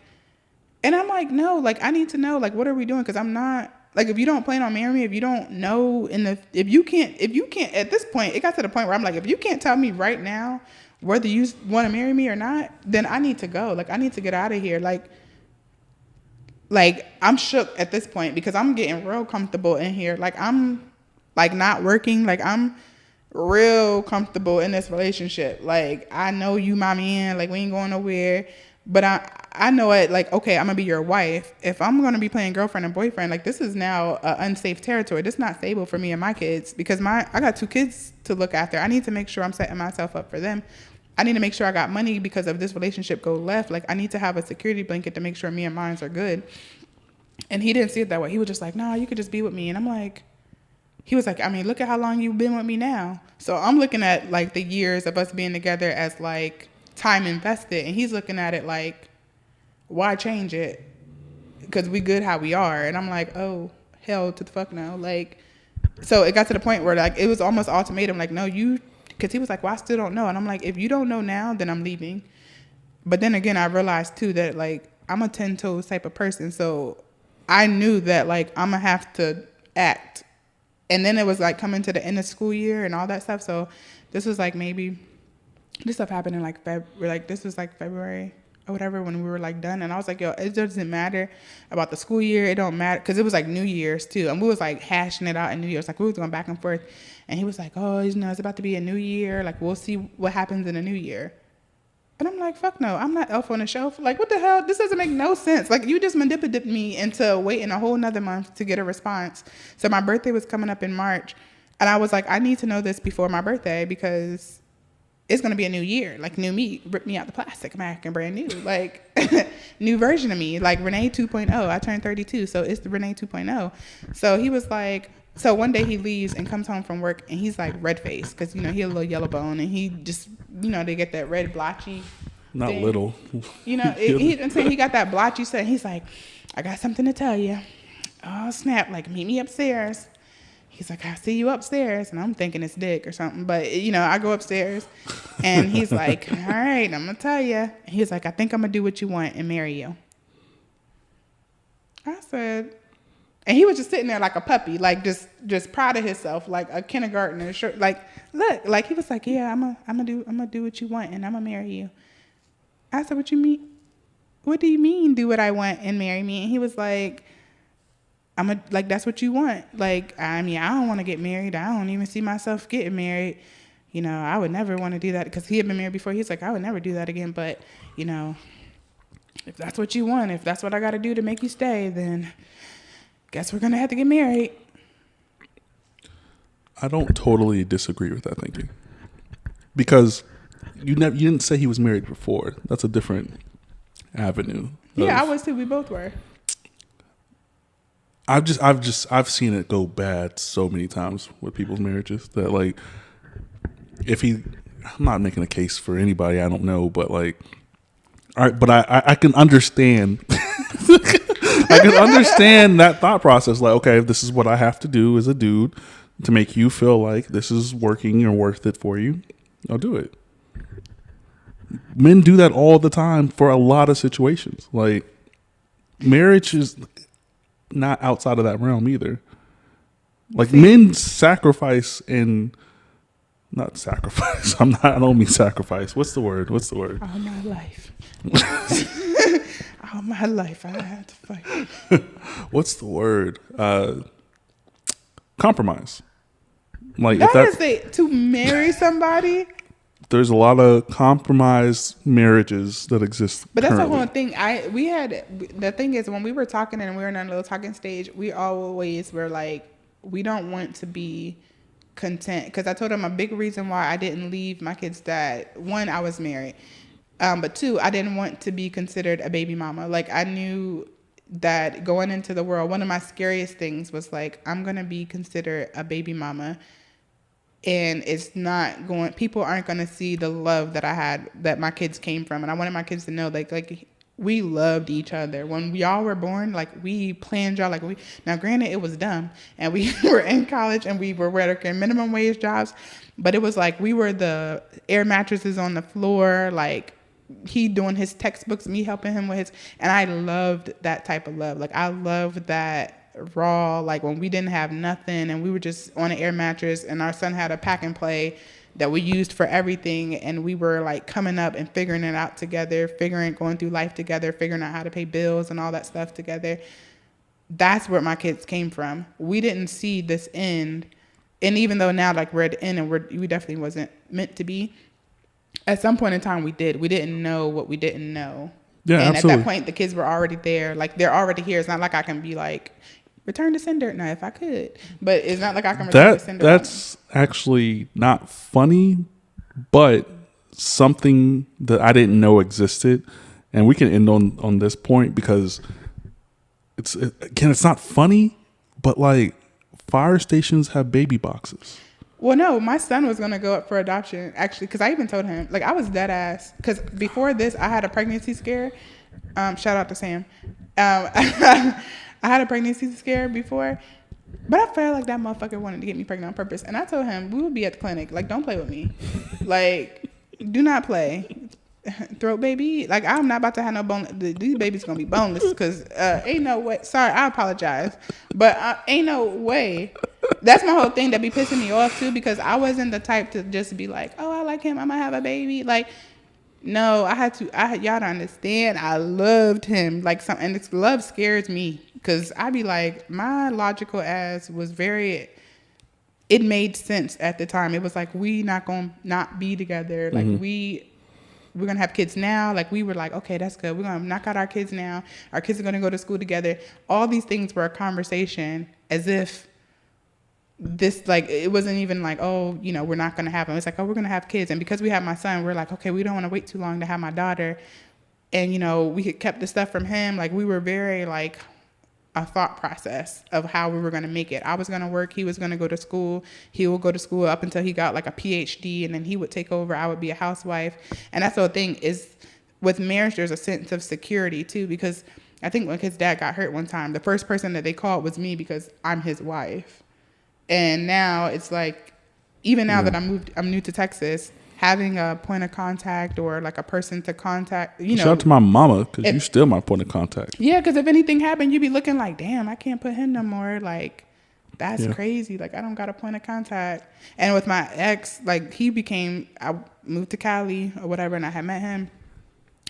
and I'm like, no, like, I need to know, like, what are we doing? Because I'm not, like, if you don't plan on marrying me, if you don't know, if you can't, at this point, it got to the point where I'm like, if you can't tell me right now whether you want to marry me or not, then I need to go. Like, I need to get out of here. Like, I'm shook at this point because I'm getting real comfortable in here. Like, I'm, like, not working. Like, I'm real comfortable in this relationship. Like, I know you my man. Like, we ain't going nowhere. But I know it, like, okay, I'm going to be your wife. If I'm going to be playing girlfriend and boyfriend, like, this is now unsafe territory. This is not stable for me and my kids because I got 2 kids to look after. I need to make sure I'm setting myself up for them. I need to make sure I got money because if this relationship go left, like, I need to have a security blanket to make sure me and mine are good. And he didn't see it that way. He was just like, no, you could just be with me. And I'm like, he was like, I mean, look at how long you've been with me now. So I'm looking at, like, the years of us being together as, like, time invested, and he's looking at it like, why change it? Because we good how we are. And I'm like, oh, hell to the fuck no. Like, so it got to the point where, like, it was almost ultimatum, like, no, because he was like, well, I still don't know. And I'm like, if you don't know now, then I'm leaving. But then again, I realized too that like I'm a 10 toes type of person. So I knew that like I'm going to have to act. And then it was like coming to the end of school year and all that stuff. So this was like maybe this stuff happened in like this was like February or whatever when we were like done. And I was like, yo, it doesn't matter about the school year. It don't matter. Cause it was like New Year's too. And we was like hashing it out in New Year's. Like we was going back and forth. And he was like, oh, you know, it's about to be a new year. Like we'll see what happens in a new year. And I'm like, fuck no, I'm not Elf on the Shelf. Like, what the hell? This doesn't make no sense. Like, you just manipulated me into waiting a whole nother month to get a response. So my birthday was coming up in March. And I was like, I need to know this before my birthday because it's going to be a new year. Like, new me. Rip me out the plastic. I'm acting brand new. Like, new version of me. Like, Renee 2.0. I turned 32, so it's the Renee 2.0. So he was like... So one day he leaves and comes home from work and he's like red faced because, you know, he had a little yellow bone and he just, you know, they get that red blotchy. Not thing. little. You know, he got that blotchy stuff. He's like, I got something to tell you. Oh, snap. Like, meet me upstairs. He's like, I'll see you upstairs. And I'm thinking it's dick or something. But, you know, I go upstairs and he's like, all right, I'm going to tell you. And he's like, I think I'm going to do what you want and marry you. I said... And he was just sitting there like a puppy, like just proud of himself, like a kindergartner. Like, look, like he was like, yeah, I'm gonna do what you want, and I'm gonna marry you. I said, what you mean? What do you mean, do what I want and marry me? And he was like, like that's what you want. Like, I mean, I don't want to get married. I don't even see myself getting married. You know, I would never want to do that because he had been married before. He's like, I would never do that again. But you know, if that's what you want, if that's what I got to do to make you stay, then. Guess we're gonna have to get married. I don't totally disagree with that thinking because you didn't say he was married before. That's a different avenue. Yeah, I was too. We both were. I've seen it go bad so many times with people's marriages that like I'm not making a case for anybody I don't know, but like all right, but I can understand. I can understand that thought process. Like, okay, if this is what I have to do as a dude to make you feel like this is working or worth it for you, I'll do it. Men do that all the time for a lot of situations. Like, marriage is not outside of that realm either. Like, men sacrifice and not sacrifice. I don't mean sacrifice. What's the word? All my life. All my life, I had to fight. What's the word? Compromise. Like to marry somebody. There's a lot of compromised marriages that exist. But that's currently. the whole thing. The thing is, when we were talking and we were in a little talking stage, we always were like, we don't want to be content. Because I told him a big reason why I didn't leave my kid's dad. One, I was married. But two, I didn't want to be considered a baby mama. Like, I knew that going into the world, one of my scariest things was like, I'm going to be considered a baby mama. And it's not going, people aren't going to see the love that I had, that my kids came from. And I wanted my kids to know, like we loved each other. When y'all were born, like, we planned y'all, now granted, it was dumb. And we were in college and we were working minimum wage jobs. But it was like, we were the air mattresses on the floor, like, he doing his textbooks, me helping him with his, and I loved that type of love. Like, I loved that raw, like when we didn't have nothing and we were just on an air mattress and our son had a pack and play that we used for everything, and we were like coming up and figuring it out together, going through life together, figuring out how to pay bills and all that stuff together. That's where my kids came from. We didn't see this end, and even though now like we're at the end and we definitely wasn't meant to be, at some point in time we didn't know what we didn't know. Yeah, and absolutely. At that point the kids were already there. Like, they're already here. It's not like I can be like, return to sender. Now, if I could, but it's not like I can return to sender. That's actually not funny, but something that I didn't know existed. And we can end on this point because it's not funny, but like, fire stations have baby boxes. Well, no, my son was going to go up for adoption, actually, because I even told him, like, I was dead ass. Because before this, I had a pregnancy scare. Shout out to Sam. I had a pregnancy scare before, but I felt like that motherfucker wanted to get me pregnant on purpose. And I told him, we would be at the clinic. Like, don't play with me. Like, do not play. throat baby. Like, I'm not about to have no bone. These babies gonna be boneless because ain't no way. Sorry, I apologize, but ain't no way. That's my whole thing that be pissing me off too, because I wasn't the type to just be like, oh, I like him, I'm gonna have a baby. Like, no, y'all don't understand. I loved him. Like, and this love scares me because I be like, my logical ass was very. It made sense at the time. It was like, we not gonna not be together. Like, we're gonna have kids now. Like, we were like, okay, that's good. We're gonna knock out our kids now. Our kids are gonna go to school together. All these things were a conversation, as if this, like, it wasn't even like, oh, you know, we're not gonna have them. It's like, oh, we're gonna have kids. And because we have my son, we're like, okay, we don't want to wait too long to have my daughter. And, you know, we had kept the stuff from him. Like, we were very like a thought process of how we were going to make it. I was going to work. He was going to go to school. He will go to school up until he got like a PhD, and then he would take over. I would be a housewife. And that's the thing is, with marriage, there's a sense of security too, because I think when his dad got hurt one time, the first person that they called was me because I'm his wife. And now it's like, even now that I'm new to Texas, having a point of contact or like a person to contact, you know. Shout out to my mama, because you're still my point of contact. Yeah, because if anything happened, you'd be looking like, damn, I can't put him no more. Like, that's crazy. Like, I don't got a point of contact. And with my ex, like, I moved to Cali or whatever, and I had met him.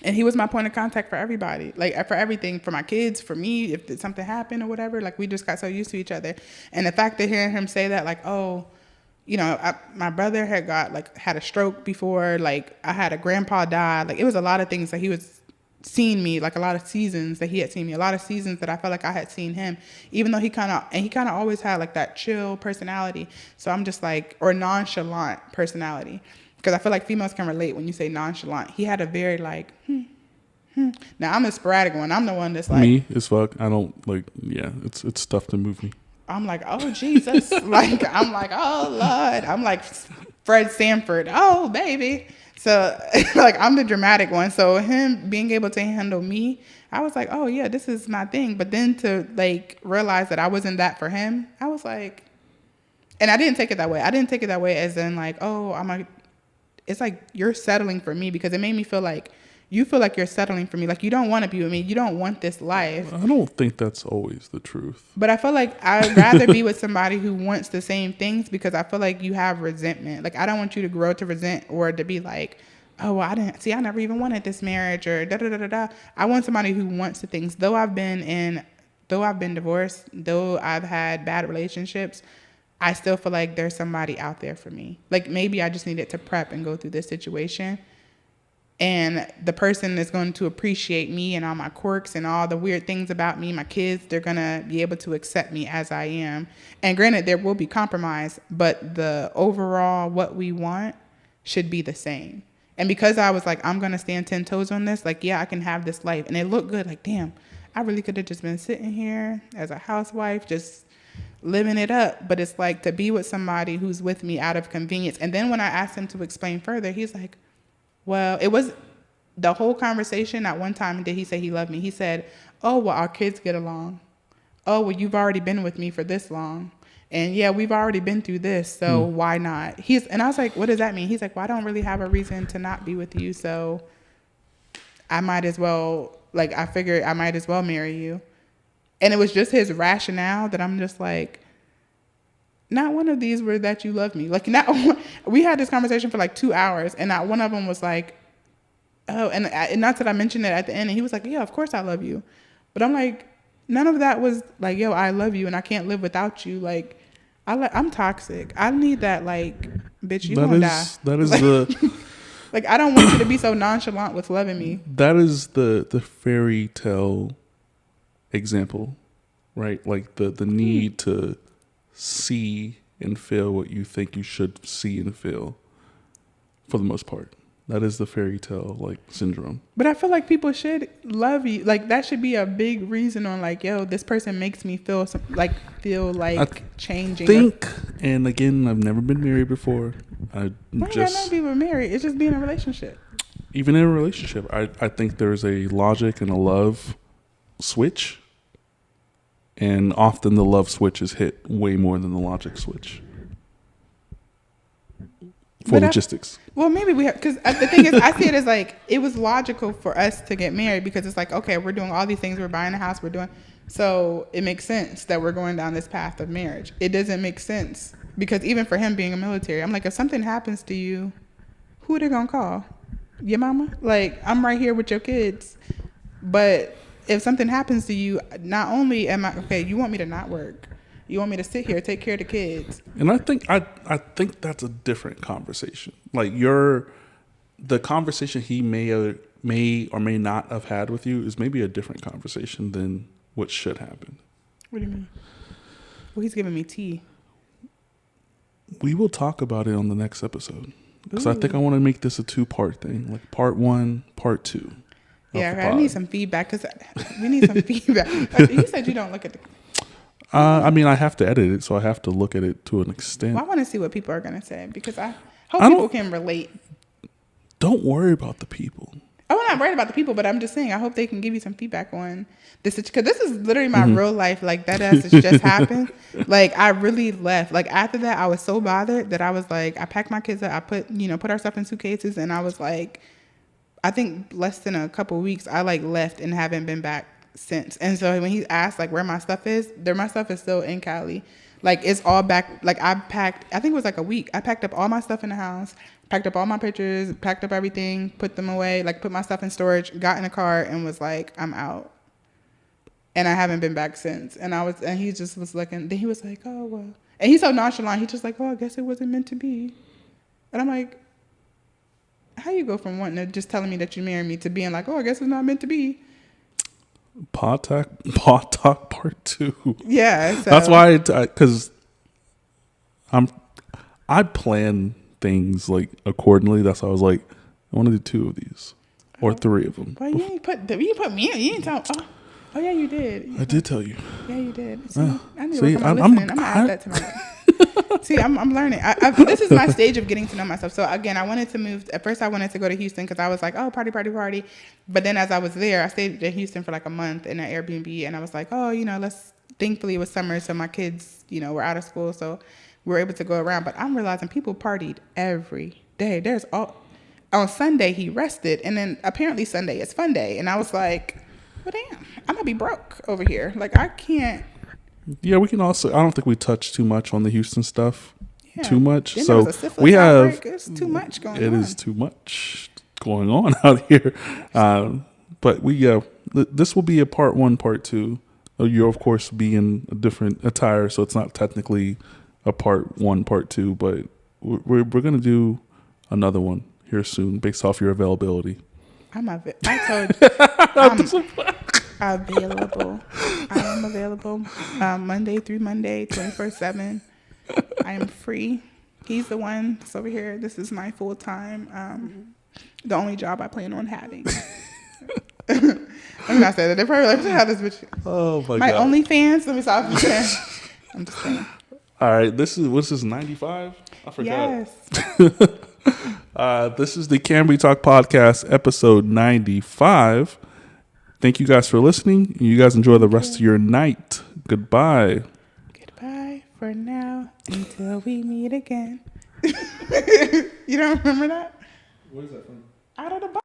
And he was my point of contact for everybody, like, for everything, for my kids, for me, if something happened or whatever. Like, we just got so used to each other. And the fact of hearing him say that, like, oh, you know, my brother had a stroke before. Like, I had a grandpa die. Like, it was a lot of things that he was seeing me, like a lot of seasons that he had seen me, a lot of seasons that I felt like I had seen him, even though he kind of always had like that chill personality. So I'm just like, or nonchalant personality, because I feel like females can relate when you say nonchalant. He had a very like, Now I'm a sporadic one. I'm the one that's like, me as fuck. I don't like. Yeah, it's tough to move me. I'm like, oh, Jesus. Like, I'm like, oh, Lord. I'm like Fred Sanford. Oh, baby. So, like, I'm the dramatic one. So him being able to handle me, I was like, oh, yeah, this is my thing. But then to, like, realize that I wasn't that for him, I was like, and I didn't take it that way. I didn't take it that way as in, like, oh, it's like you're settling for me, because it made me feel like, you feel like you're settling for me. Like, you don't want to be with me. You don't want this life. I don't think that's always the truth. But I feel like I'd rather be with somebody who wants the same things, because I feel like you have resentment. Like, I don't want you to grow to resent or to be like, oh, well, I never even wanted this marriage or da-da-da-da-da. I want somebody who wants the things. Though I've been divorced, though I've had bad relationships, I still feel like there's somebody out there for me. Like, maybe I just needed to prep and go through this situation. And the person is going to appreciate me and all my quirks and all the weird things about me. My kids, they're going to be able to accept me as I am. And granted, there will be compromise, but the overall what we want should be the same. And because I was like, I'm going to stand 10 toes on this, like, yeah, I can have this life. And it looked good. Like, damn, I really could have just been sitting here as a housewife, just living it up. But it's like to be with somebody who's with me out of convenience. And then when I asked him to explain further, he's like, well, it was the whole conversation. At one time, did he say he loved me? He said, oh, well, our kids get along. Oh, well, you've already been with me for this long. And yeah, we've already been through this. So why not? And I was like, what does that mean? He's like, well, I don't really have a reason to not be with you. So I might as well, like, I figured I might as well marry you. And it was just his rationale that I'm just like, not one of these were that you love me. Like, we had this conversation for like 2 hours, and not one of them was like, oh, and not that I mentioned it at the end. And he was like, yeah, of course I love you. But I'm like, none of that was like, yo, I love you and I can't live without you. Like, I'm toxic. I need that, like, bitch, you gonna die. That is like, like, I don't want you to be so nonchalant with loving me. That is the fairy tale example, right? Like the need to see and feel what you think you should see and feel, for the most part. That is the fairy tale, like, syndrome. But I feel like people should love you. Like, that should be a big reason on, like, yo, this person makes me feel changing. And again, I've never been married before. Why not be married? It's just being in a relationship. Even in a relationship, I think there's a logic and a love switch. And often the love switch is hit way more than the logic switch. for logistics. Well, maybe we have, because the thing is, I see it as like, it was logical for us to get married because it's like, okay, we're doing all these things, we're buying a house, we're doing, so it makes sense that we're going down this path of marriage. It doesn't make sense because even for him being a military, I'm like, if something happens to you, who are they gonna call? Your mama? Like, I'm right here with your kids, but if something happens to you, not only am I, okay, you want me to not work, you want me to sit here, take care of the kids. And I think that's a different conversation. Like the conversation he may or may not have had with you is maybe a different conversation than what should happen. What do you mean? Well, he's giving me tea. We will talk about it on the next episode because I think I want to make this a 2-part thing, like part 1, part 2. Yeah, I need some feedback because we need some feedback. You said you don't look at the. I mean, I have to edit it, so I have to look at it to an extent. Well, I want to see what people are going to say because I hope people can relate. Don't worry about the people. I'm not worried about the people, but I'm just saying I hope they can give you some feedback on this because this is literally my real life. Like that has just happened. Like I really left. Like after that, I was so bothered that I was like, I packed my kids up. I put our stuff in suitcases, and I was like, I think less than a couple of weeks, I like left and haven't been back since. And so when he asked like where my stuff is, my stuff is still in Cali. Like it's all back. Like I packed, I think it was like a week. I packed up all my stuff in the house, packed up all my pictures, packed up everything, put them away, like put my stuff in storage, got in a car and was like, I'm out. And I haven't been back since. And he just was looking, then he was like, oh, well. And he's so nonchalant. He's just like, oh, I guess it wasn't meant to be. And I'm like, how you go from wanting to just telling me that you married me to being like, oh, I guess it's not meant to be. Pod talk part 2. Yeah. So. That's why, because I plan things like accordingly. That's why I was like, I want to do 2 of these or 3 of them. Well, you ain't put me. You didn't tell. Oh yeah, you did. I did tell you. Yeah, you did. See, I need to work on my listening. I'm gonna add that to my. See, I'm learning. This is my stage of getting to know myself. So again, I wanted to move. At first, I wanted to go to Houston because I was like, oh, party. But then as I was there, I stayed in Houston for like a month in an Airbnb, and I was like, oh, thankfully it was summer, so my kids, were out of school, so we were able to go around. But I'm realizing people partied every day. On Sunday he rested, and then apparently Sunday is fun day, and I was like, well, damn, I'm gonna be broke over here. Like I can't. Yeah, we can also. I don't think we touched too much on the Houston stuff. Yeah. Too much. Then so we have. It's too much going on. It is too much going on out here. But this will be a part 1, part 2. You'll of course be in a different attire, so it's not technically a part 1, part 2. But we're gonna do another one here soon, based off your availability. I told you. I'm available. I am available Monday through Monday, 24/7. I am free. He's the one that's over here. This is my full time. The only job I plan on having. I'm not saying that. They're probably like, how this bitch. Oh my God. My OnlyFans. Let me stop. I'm just saying. All right. What's this 95? I forgot. Yes. This is the Can We Talk podcast, episode 95. Thank you guys for listening. You guys enjoy the rest of your night. Goodbye. Goodbye for now until we meet again. You don't remember that? What is that from? Out of the box.